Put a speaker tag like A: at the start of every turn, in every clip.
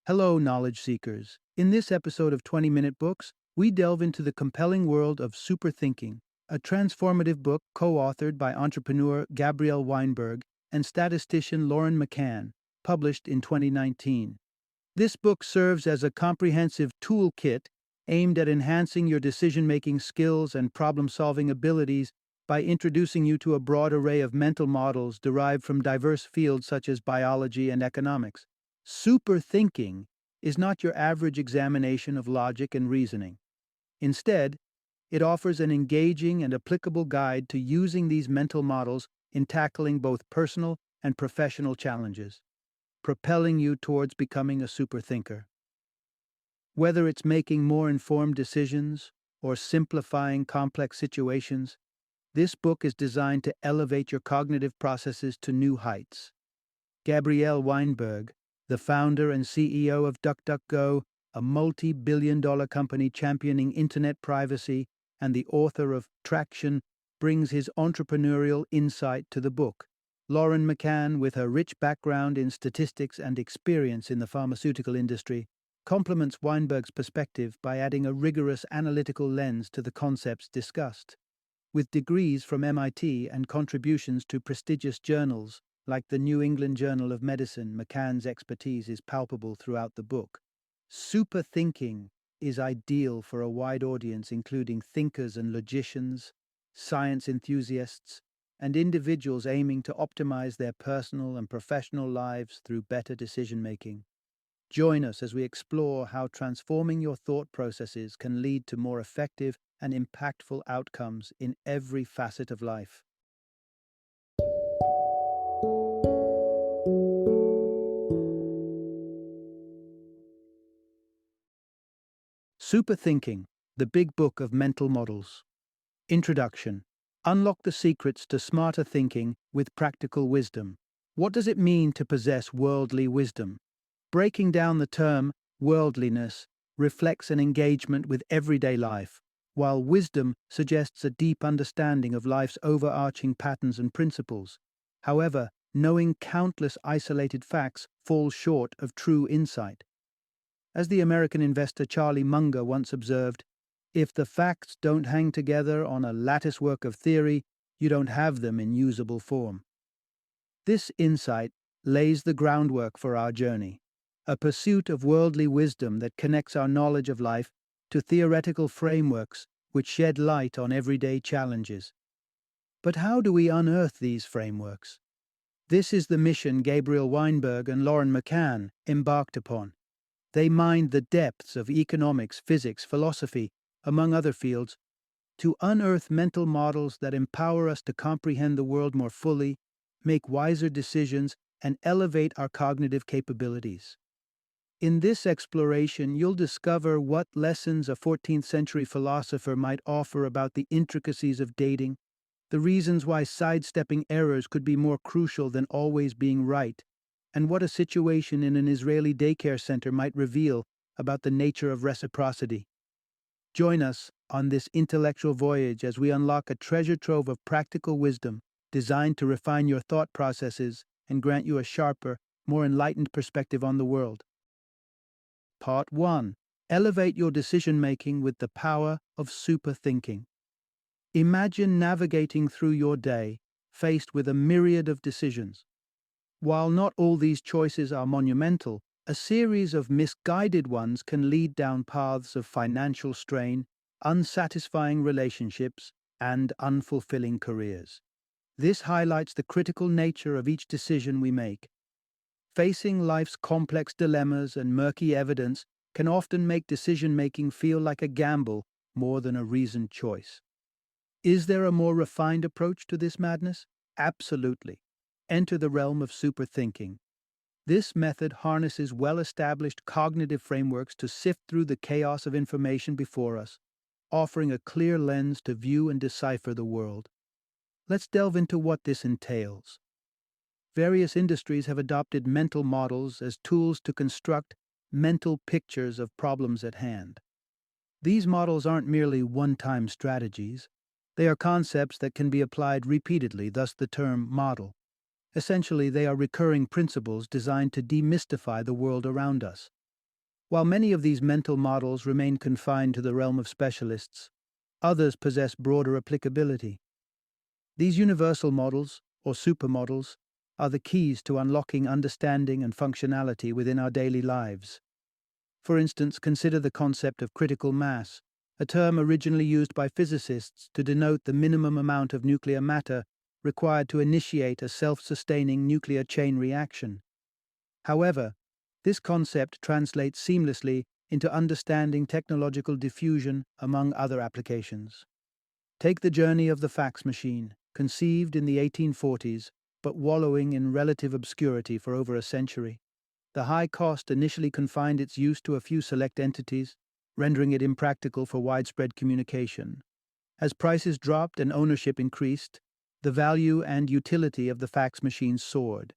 A: Hello, knowledge seekers. In this episode of 20-Minute Books, we delve into the compelling world of superthinking, a transformative book co-authored by entrepreneur Gabriel Weinberg and statistician Lauren McCann, published in 2019. This book serves as a comprehensive toolkit aimed at enhancing your decision-making skills and problem-solving abilities by introducing you to a broad array of mental models derived from diverse fields such as biology and economics. Superthinking is not your average examination of logic and reasoning. Instead, it offers an engaging and applicable guide to using these mental models in tackling both personal and professional challenges, propelling you towards becoming a superthinker. Whether it's making more informed decisions or simplifying complex situations, this book is designed to elevate your cognitive processes to new heights. Gabriel Weinberg, the founder and CEO of DuckDuckGo, a multi-billion-dollar company championing internet privacy, and the author of Traction, brings his entrepreneurial insight to the book. Lauren McCann, with her rich background in statistics and experience in the pharmaceutical industry, complements Weinberg's perspective by adding a rigorous analytical lens to the concepts discussed. With degrees from MIT and contributions to prestigious journals like the New England Journal of Medicine, McCann's expertise is palpable throughout the book. Superthinking is ideal for a wide audience including thinkers and logicians, science enthusiasts, and individuals aiming to optimize their personal and professional lives through better decision-making. Join us as we explore how transforming your thought processes can lead to more effective and impactful outcomes in every facet of life. Superthinking, the Big Book of Mental Models. Introduction. Unlock the secrets to smarter thinking with practical wisdom. What does it mean to possess worldly wisdom? Breaking down the term worldliness reflects an engagement with everyday life, while wisdom suggests a deep understanding of life's overarching patterns and principles. However, knowing countless isolated facts falls short of true insight. As the American investor Charlie Munger once observed, if the facts don't hang together on a latticework of theory, you don't have them in usable form. This insight lays the groundwork for our journey, a pursuit of worldly wisdom that connects our knowledge of life to theoretical frameworks which shed light on everyday challenges. But how do we unearth these frameworks? This is the mission Gabriel Weinberg and Lauren McCann embarked upon. They mined the depths of economics, physics, philosophy, among other fields, to unearth mental models that empower us to comprehend the world more fully, make wiser decisions, and elevate our cognitive capabilities. In this exploration, you'll discover what lessons a 14th century philosopher might offer about the intricacies of dating, the reasons why sidestepping errors could be more crucial than always being right, and what a situation in an Israeli daycare center might reveal about the nature of reciprocity. Join us on this intellectual voyage as we unlock a treasure trove of practical wisdom designed to refine your thought processes and grant you a sharper, more enlightened perspective on the world. Part 1. Elevate your decision-making with the power of superthinking. Imagine navigating through your day, faced with a myriad of decisions. While not all these choices are monumental, a series of misguided ones can lead down paths of financial strain, unsatisfying relationships, and unfulfilling careers. This highlights the critical nature of each decision we make. Facing life's complex dilemmas and murky evidence can often make decision-making feel like a gamble more than a reasoned choice. Is there a more refined approach to this madness? Absolutely. Enter the realm of superthinking. This method harnesses well-established cognitive frameworks to sift through the chaos of information before us, offering a clear lens to view and decipher the world. Let's delve into what this entails. Various industries have adopted mental models as tools to construct mental pictures of problems at hand. These models aren't merely one-time strategies. They are concepts that can be applied repeatedly, thus the term model. Essentially, they are recurring principles designed to demystify the world around us. While many of these mental models remain confined to the realm of specialists, others possess broader applicability. These universal models, or supermodels, are the keys to unlocking understanding and functionality within our daily lives. For instance, consider the concept of critical mass, a term originally used by physicists to denote the minimum amount of nuclear matter required to initiate a self-sustaining nuclear chain reaction. However, this concept translates seamlessly into understanding technological diffusion among other applications. Take the journey of the fax machine, conceived in the 1840s, but wallowing in relative obscurity for over a century. The high cost initially confined its use to a few select entities, rendering it impractical for widespread communication. As prices dropped and ownership increased, the value and utility of the fax machine soared,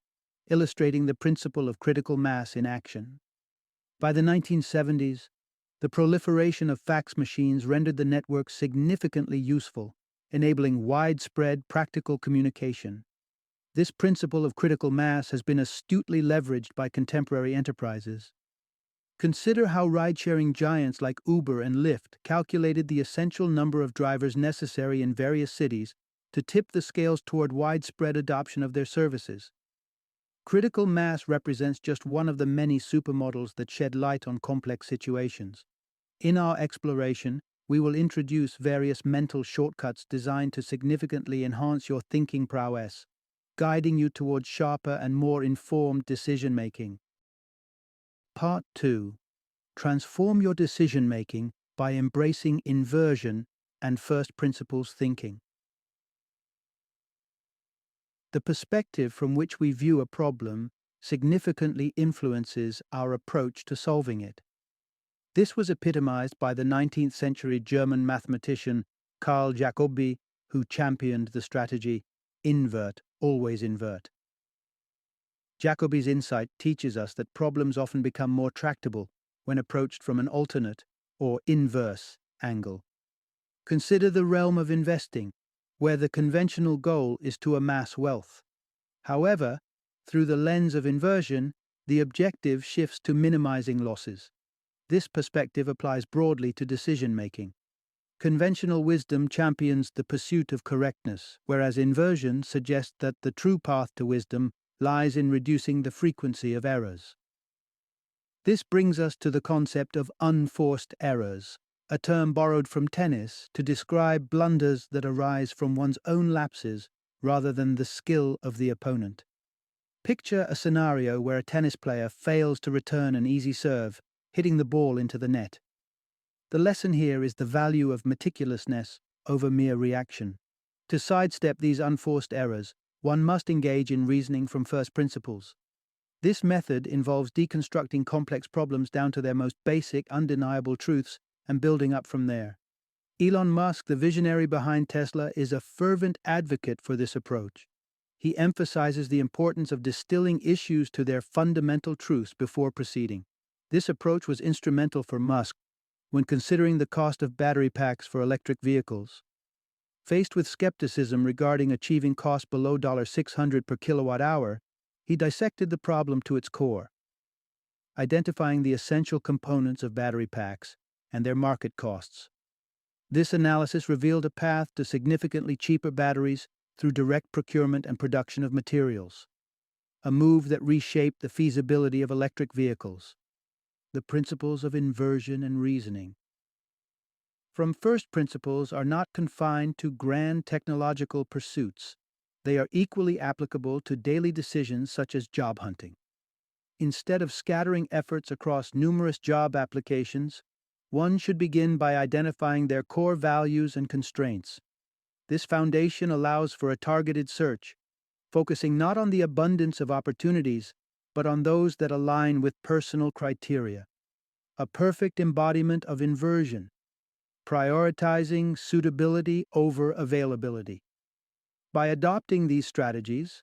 A: illustrating the principle of critical mass in action. By the 1970s, the proliferation of fax machines rendered the network significantly useful, enabling widespread practical communication. This principle of critical mass has been astutely leveraged by contemporary enterprises. Consider how ride-sharing giants like Uber and Lyft calculated the essential number of drivers necessary in various cities to tip the scales toward widespread adoption of their services. Critical mass represents just one of the many supermodels that shed light on complex situations. In our exploration, we will introduce various mental shortcuts designed to significantly enhance your thinking prowess, guiding you towards sharper and more informed decision-making. Part 2. Transform your decision-making by embracing inversion and first principles thinking. The perspective from which we view a problem significantly influences our approach to solving it. This was epitomized by the 19th century German mathematician Carl Jacobi, who championed the strategy, invert, always invert. Jacobi's insight teaches us that problems often become more tractable when approached from an alternate, or inverse, angle. Consider the realm of investing, where the conventional goal is to amass wealth. However, through the lens of inversion, the objective shifts to minimizing losses. This perspective applies broadly to decision-making. Conventional wisdom champions the pursuit of correctness, whereas inversion suggests that the true path to wisdom lies in reducing the frequency of errors. This brings us to the concept of unforced errors, a term borrowed from tennis to describe blunders that arise from one's own lapses rather than the skill of the opponent. Picture a scenario where a tennis player fails to return an easy serve, hitting the ball into the net. The lesson here is the value of meticulousness over mere reaction. To sidestep these unforced errors, one must engage in reasoning from first principles. This method involves deconstructing complex problems down to their most basic, undeniable truths and building up from there. Elon Musk, the visionary behind Tesla, is a fervent advocate for this approach. He emphasizes the importance of distilling issues to their fundamental truths before proceeding. This approach was instrumental for Musk when considering the cost of battery packs for electric vehicles. Faced with skepticism regarding achieving cost below $600 per kilowatt hour, he dissected the problem to its core, identifying the essential components of battery packs and their market costs. This analysis revealed a path to significantly cheaper batteries through direct procurement and production of materials, a move that reshaped the feasibility of electric vehicles. The principles of inversion and reasoning. From first principles are not confined to grand technological pursuits. They are equally applicable to daily decisions such as job hunting. Instead of scattering efforts across numerous job applications, one should begin by identifying their core values and constraints. This foundation allows for a targeted search, focusing not on the abundance of opportunities, but on those that align with personal criteria. A perfect embodiment of inversion, prioritizing suitability over availability. By adopting these strategies,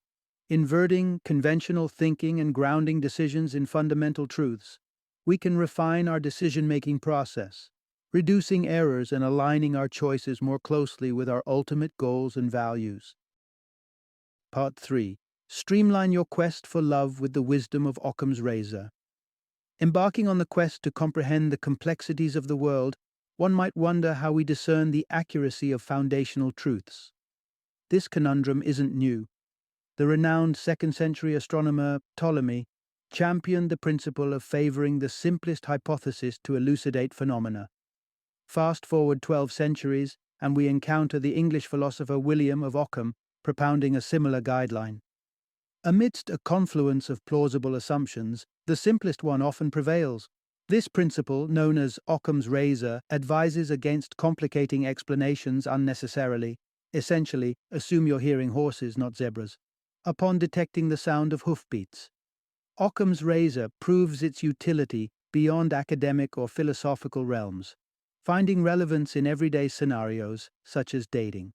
A: inverting conventional thinking and grounding decisions in fundamental truths, we can refine our decision-making process, reducing errors and aligning our choices more closely with our ultimate goals and values. Part 3. Streamline your quest for love with the wisdom of Occam's razor. Embarking on the quest to comprehend the complexities of the world, one might wonder how we discern the accuracy of foundational truths. This conundrum isn't new. The renowned second-century astronomer Ptolemy championed the principle of favoring the simplest hypothesis to elucidate phenomena. Fast forward 12 centuries, and we encounter the English philosopher William of Ockham propounding a similar guideline. Amidst a confluence of plausible assumptions, the simplest one often prevails. This principle, known as Occam's razor, advises against complicating explanations unnecessarily. Essentially, assume you're hearing horses, not zebras, upon detecting the sound of hoofbeats. Occam's razor proves its utility beyond academic or philosophical realms, finding relevance in everyday scenarios, such as dating.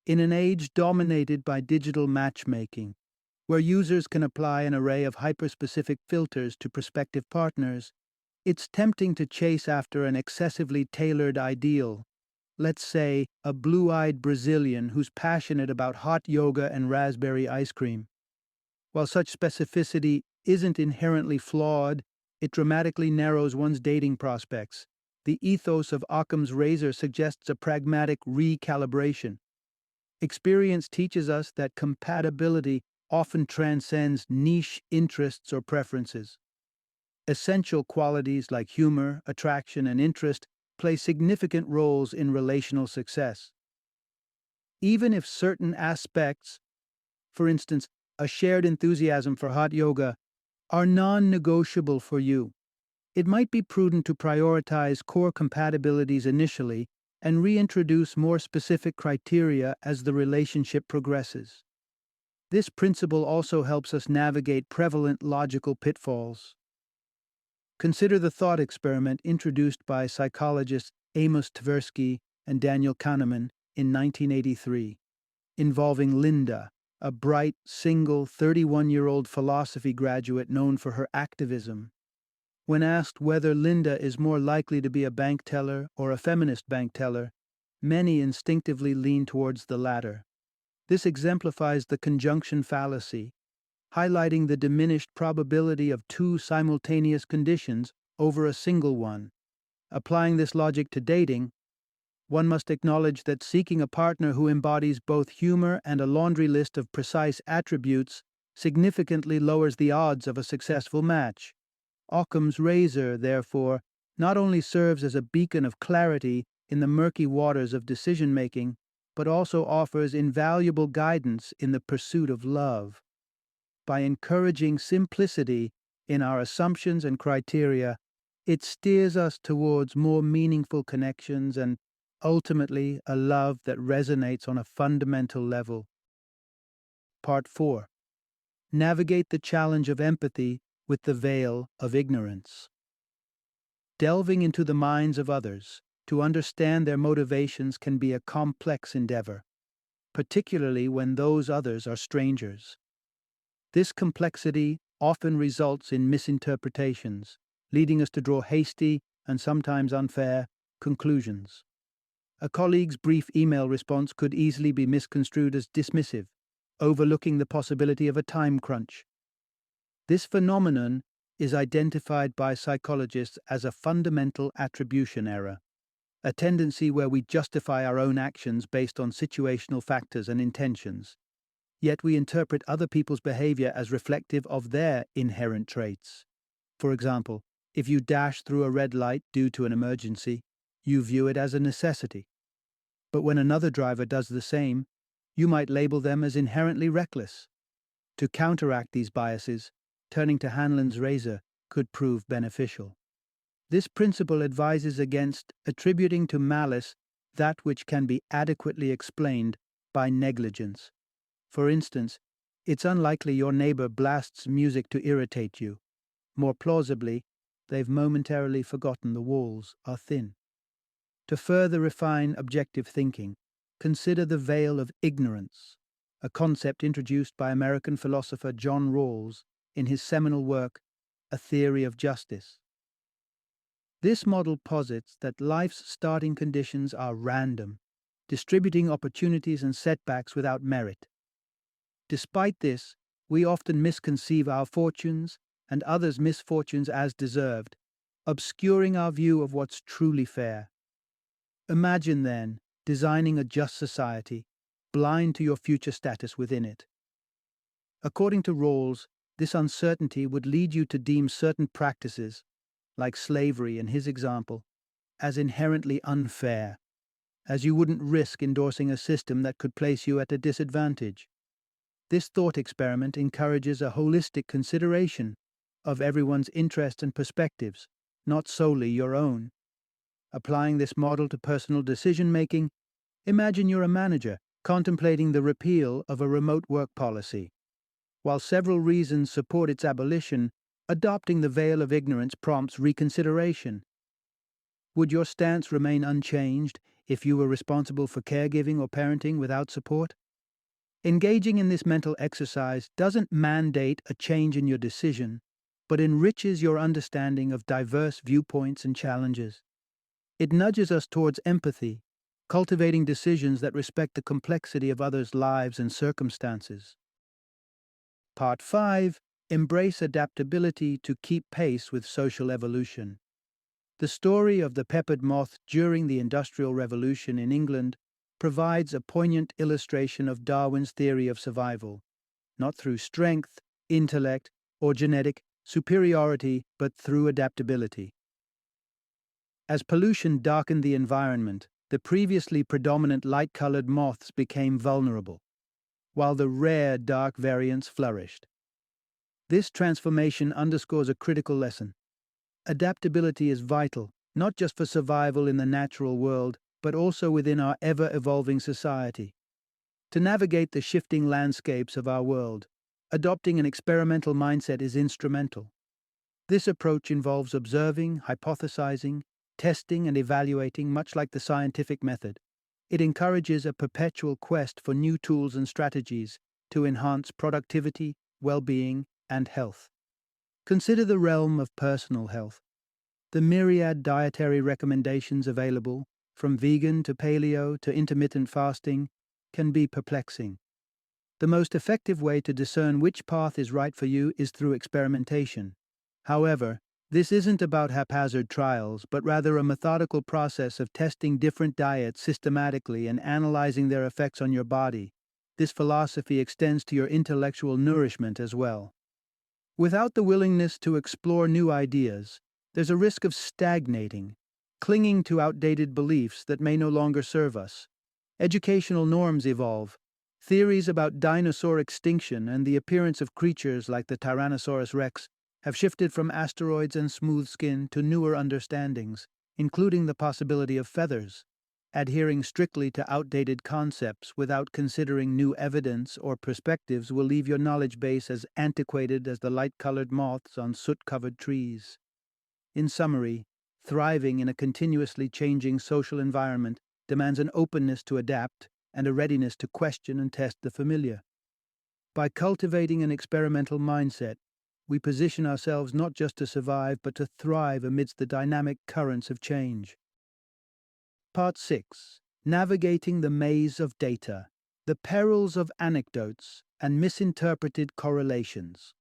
A: In an age dominated by digital matchmaking, where users can apply an array of hyperspecific filters to prospective partners, it's tempting to chase after an excessively tailored ideal. Let's say a blue-eyed Brazilian who's passionate about hot yoga and raspberry ice cream. While such specificity isn't inherently flawed, it dramatically narrows one's dating prospects. The ethos of Occam's razor suggests a pragmatic recalibration. Experience teaches us that compatibility often transcends niche interests or preferences. Essential qualities like humor, attraction, and interest play significant roles in relational success. Even if certain aspects, for instance, a shared enthusiasm for hot yoga, are non-negotiable for you, it might be prudent to prioritize core compatibilities initially and reintroduce more specific criteria as the relationship progresses. This principle also helps us navigate prevalent logical pitfalls. Consider the thought experiment introduced by psychologists Amos Tversky and Daniel Kahneman in 1983, involving Linda, a bright, single, 31-year-old philosophy graduate known for her activism. When asked whether Linda is more likely to be a bank teller or a feminist bank teller, many instinctively lean towards the latter. This exemplifies the conjunction fallacy, highlighting the diminished probability of two simultaneous conditions over a single one. Applying this logic to dating, one must acknowledge that seeking a partner who embodies both humor and a laundry list of precise attributes significantly lowers the odds of a successful match. Occam's razor, therefore, not only serves as a beacon of clarity in the murky waters of decision-making, but also offers invaluable guidance in the pursuit of love. By encouraging simplicity in our assumptions and criteria, it steers us towards more meaningful connections and, ultimately, a love that resonates on a fundamental level. Part 4. Navigate the challenge of empathy with the veil of ignorance. Delving into the minds of others to understand their motivations can be a complex endeavor, particularly when those others are strangers. This complexity often results in misinterpretations, leading us to draw hasty and sometimes unfair conclusions. A colleague's brief email response could easily be misconstrued as dismissive, overlooking the possibility of a time crunch. This phenomenon is identified by psychologists as a fundamental attribution error, a tendency where we justify our own actions based on situational factors and intentions. Yet we interpret other people's behavior as reflective of their inherent traits. For example, if you dash through a red light due to an emergency, you view it as a necessity. But when another driver does the same, you might label them as inherently reckless. To counteract these biases, turning to Hanlon's razor could prove beneficial. This principle advises against attributing to malice that which can be adequately explained by negligence. For instance, it's unlikely your neighbor blasts music to irritate you. More plausibly, they've momentarily forgotten the walls are thin. To further refine objective thinking, consider the veil of ignorance, a concept introduced by American philosopher John Rawls in his seminal work, A Theory of Justice. This model posits that life's starting conditions are random, distributing opportunities and setbacks without merit. Despite this, we often misconceive our fortunes and others' misfortunes as deserved, obscuring our view of what's truly fair. Imagine, then, designing a just society, blind to your future status within it. According to Rawls, this uncertainty would lead you to deem certain practices, like slavery in his example, as inherently unfair, as you wouldn't risk endorsing a system that could place you at a disadvantage. This thought experiment encourages a holistic consideration of everyone's interests and perspectives, not solely your own. Applying this model to personal decision-making, imagine you're a manager contemplating the repeal of a remote work policy. While several reasons support its abolition, adopting the veil of ignorance prompts reconsideration. Would your stance remain unchanged if you were responsible for caregiving or parenting without support? Engaging in this mental exercise doesn't mandate a change in your decision, but enriches your understanding of diverse viewpoints and challenges. It nudges us towards empathy, cultivating decisions that respect the complexity of others' lives and circumstances. Part 5. Embrace adaptability to keep pace with social evolution. The story of the peppered moth during the Industrial Revolution in England provides a poignant illustration of Darwin's theory of survival, not through strength, intellect, or genetic superiority, but through adaptability. As pollution darkened the environment, the previously predominant light-colored moths became vulnerable, while the rare dark variants flourished. This transformation underscores a critical lesson. Adaptability is vital, not just for survival in the natural world, but also within our ever-evolving society. To navigate the shifting landscapes of our world, adopting an experimental mindset is instrumental. This approach involves observing, hypothesizing, testing, and evaluating, much like the scientific method. It encourages a perpetual quest for new tools and strategies to enhance productivity, well-being, and health. Consider the realm of personal health. The myriad dietary recommendations available, from vegan to paleo to intermittent fasting, can be perplexing. The most effective way to discern which path is right for you is through experimentation. However, this isn't about haphazard trials, but rather a methodical process of testing different diets systematically and analyzing their effects on your body. This philosophy extends to your intellectual nourishment as well. Without the willingness to explore new ideas, there's a risk of stagnating, clinging to outdated beliefs that may no longer serve us. Educational norms evolve. Theories about dinosaur extinction and the appearance of creatures like the Tyrannosaurus rex have shifted from asteroids and smooth skin to newer understandings, including the possibility of feathers. Adhering strictly to outdated concepts without considering new evidence or perspectives will leave your knowledge base as antiquated as the light-colored moths on soot-covered trees. In summary, thriving in a continuously changing social environment demands an openness to adapt and a readiness to question and test the familiar. By cultivating an experimental mindset, we position ourselves not just to survive but to thrive amidst the dynamic currents of change. Part 6. Navigating the maze of data, the perils of anecdotes and misinterpreted correlations.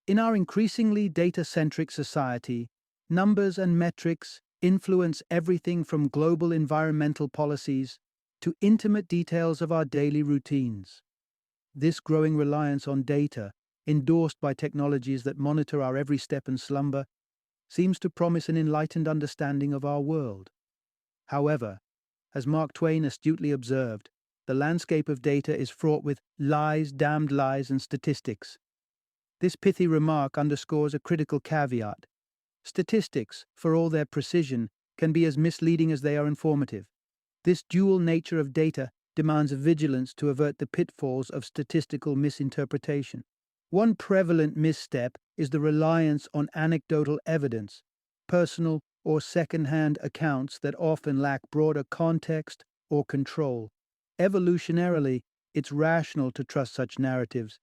A: In our increasingly data-centric society, numbers and metrics influence everything from global environmental policies to intimate details of our daily routines. This growing reliance on data, endorsed by technologies that monitor our every step and slumber, seems to promise an enlightened understanding of our world. However, as Mark Twain astutely observed, the landscape of data is fraught with lies, damned lies, and statistics. This pithy remark underscores a critical caveat. Statistics, for all their precision, can be as misleading as they are informative. This dual nature of data demands vigilance to avert the pitfalls of statistical misinterpretation. One prevalent misstep is the reliance on anecdotal evidence, personal or second-hand accounts that often lack broader context or control. Evolutionarily, it's rational to trust such narratives.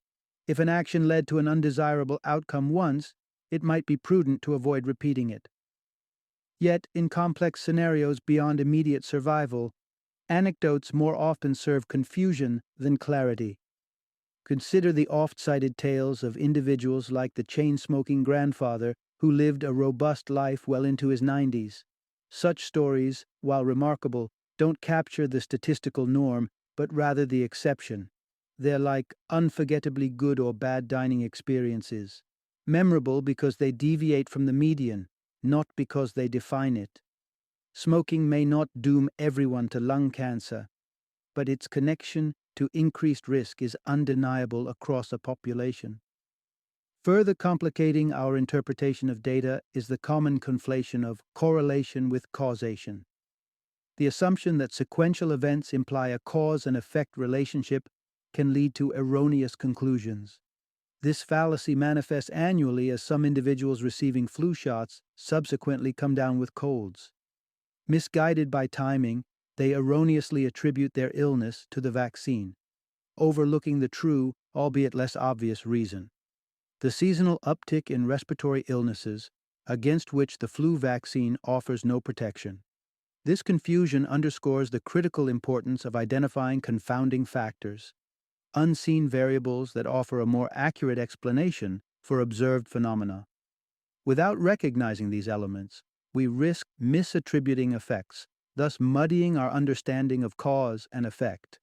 A: If an action led to an undesirable outcome once, it might be prudent to avoid repeating it. Yet, in complex scenarios beyond immediate survival, anecdotes more often serve confusion than clarity. Consider the oft-cited tales of individuals like the chain-smoking grandfather who lived a robust life well into his 90s. Such stories, while remarkable, don't capture the statistical norm, but rather the exception. They're like unforgettably good or bad dining experiences. Memorable because they deviate from the median, not because they define it. Smoking may not doom everyone to lung cancer, but its connection to increased risk is undeniable across a population. Further complicating our interpretation of data is the common conflation of correlation with causation. The assumption that sequential events imply a cause and effect relationship can lead to erroneous conclusions. This fallacy manifests annually as some individuals receiving flu shots subsequently come down with colds. Misguided by timing, they erroneously attribute their illness to the vaccine, overlooking the true, albeit less obvious, reason: the seasonal uptick in respiratory illnesses, against which the flu vaccine offers no protection. This confusion underscores the critical importance of identifying confounding factors, unseen variables that offer a more accurate explanation for observed phenomena. Without recognizing these elements, we risk misattributing effects, thus muddying our understanding of cause and effect.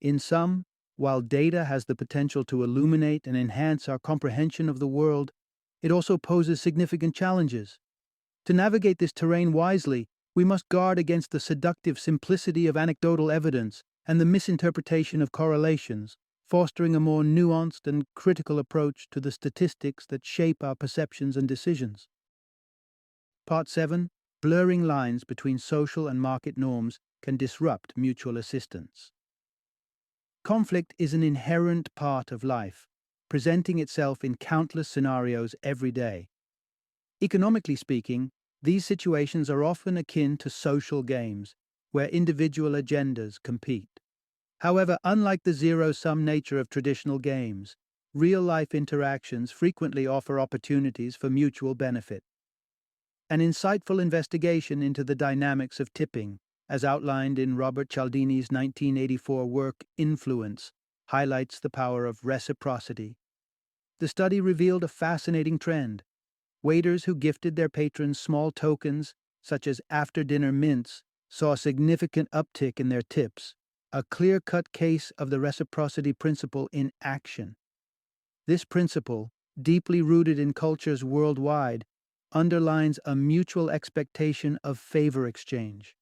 A: In sum, while data has the potential to illuminate and enhance our comprehension of the world, it also poses significant challenges. To navigate this terrain wisely, we must guard against the seductive simplicity of anecdotal evidence and the misinterpretation of correlations, fostering a more nuanced and critical approach to the statistics that shape our perceptions and decisions. Part 7. Blurring lines between social and market norms can disrupt mutual assistance. Conflict is an inherent part of life, presenting itself in countless scenarios every day. Economically speaking, these situations are often akin to social games, where individual agendas compete. However, unlike the zero-sum nature of traditional games, real-life interactions frequently offer opportunities for mutual benefit. An insightful investigation into the dynamics of tipping, as outlined in Robert Cialdini's 1984 work Influence, highlights the power of reciprocity. The study revealed a fascinating trend. Waiters who gifted their patrons small tokens, such as after-dinner mints, saw a significant uptick in their tips, a clear-cut case of the reciprocity principle in action. This principle, deeply rooted in cultures worldwide, underlines a mutual expectation of favor exchange.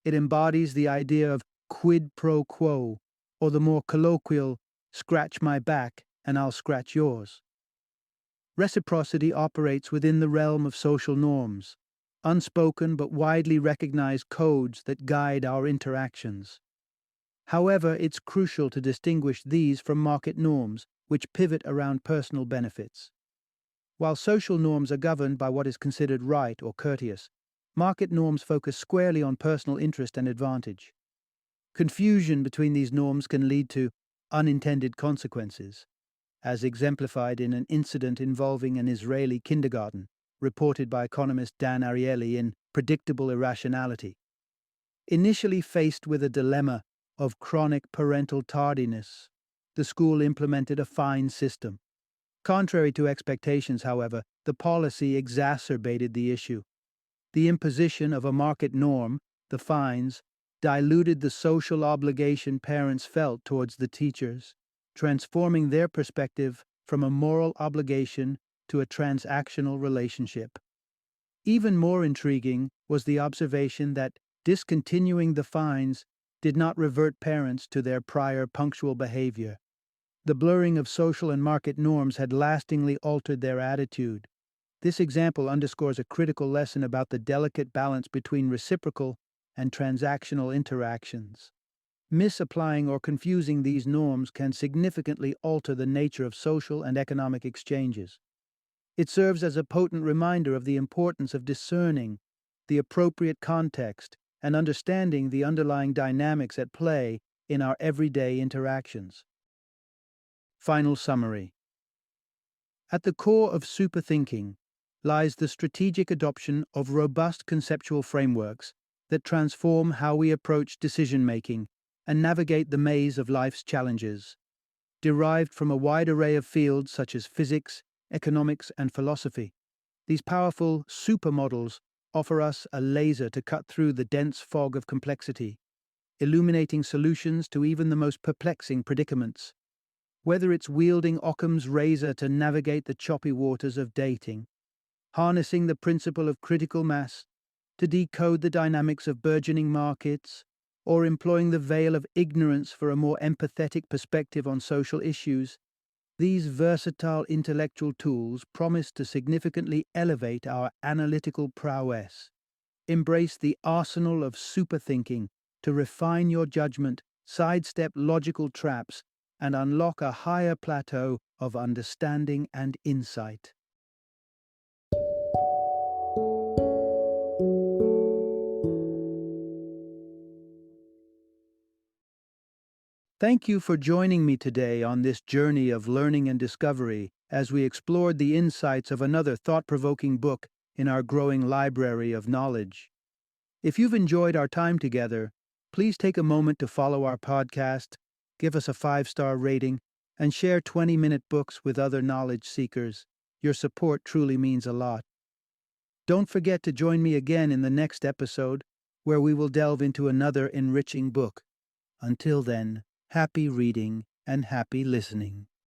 A: It embodies the idea of quid pro quo, or the more colloquial, scratch my back and I'll scratch yours. Reciprocity operates within the realm of social norms, unspoken but widely recognized codes that guide our interactions. However, it's crucial to distinguish these from market norms, which pivot around personal benefits. While social norms are governed by what is considered right or courteous, market norms focus squarely on personal interest and advantage. Confusion between these norms can lead to unintended consequences, as exemplified in an incident involving an Israeli kindergarten, reported by economist Dan Ariely in Predictable Irrationality. Initially faced with a dilemma of chronic parental tardiness, the school implemented a fine system. Contrary to expectations, however, the policy exacerbated the issue. The imposition of a market norm, the fines, diluted the social obligation parents felt towards the teachers, transforming their perspective from a moral obligation to a transactional relationship. Even more intriguing was the observation that discontinuing the fines did not revert parents to their prior punctual behavior. The blurring of social and market norms had lastingly altered their attitude. This example underscores a critical lesson about the delicate balance between reciprocal and transactional interactions. Misapplying or confusing these norms can significantly alter the nature of social and economic exchanges. It serves as a potent reminder of the importance of discerning the appropriate context and understanding the underlying dynamics at play in our everyday interactions. Final summary. At the core of superthinking lies the strategic adoption of robust conceptual frameworks that transform how we approach decision-making and navigate the maze of life's challenges. derived from a wide array of fields such as physics, economics, and philosophy. These powerful supermodels offer us a laser to cut through the dense fog of complexity, illuminating solutions to even the most perplexing predicaments. Whether it's wielding Occam's razor to navigate the choppy waters of dating, harnessing the principle of critical mass to decode the dynamics of burgeoning markets, or employing the veil of ignorance for a more empathetic perspective on social issues, these versatile intellectual tools promise to significantly elevate our analytical prowess. Embrace the arsenal of superthinking to refine your judgment, sidestep logical traps, and unlock a higher plateau of understanding and insight. Thank you for joining me today on this journey of learning and discovery as we explored the insights of another thought-provoking book in our growing library of knowledge. If you've enjoyed our time together, please take a moment to follow our podcast, give us a 5-star rating, and share 20-minute books with other knowledge seekers. Your support truly means a lot. Don't forget to join me again in the next episode, where we will delve into another enriching book. Until then, happy reading and happy listening.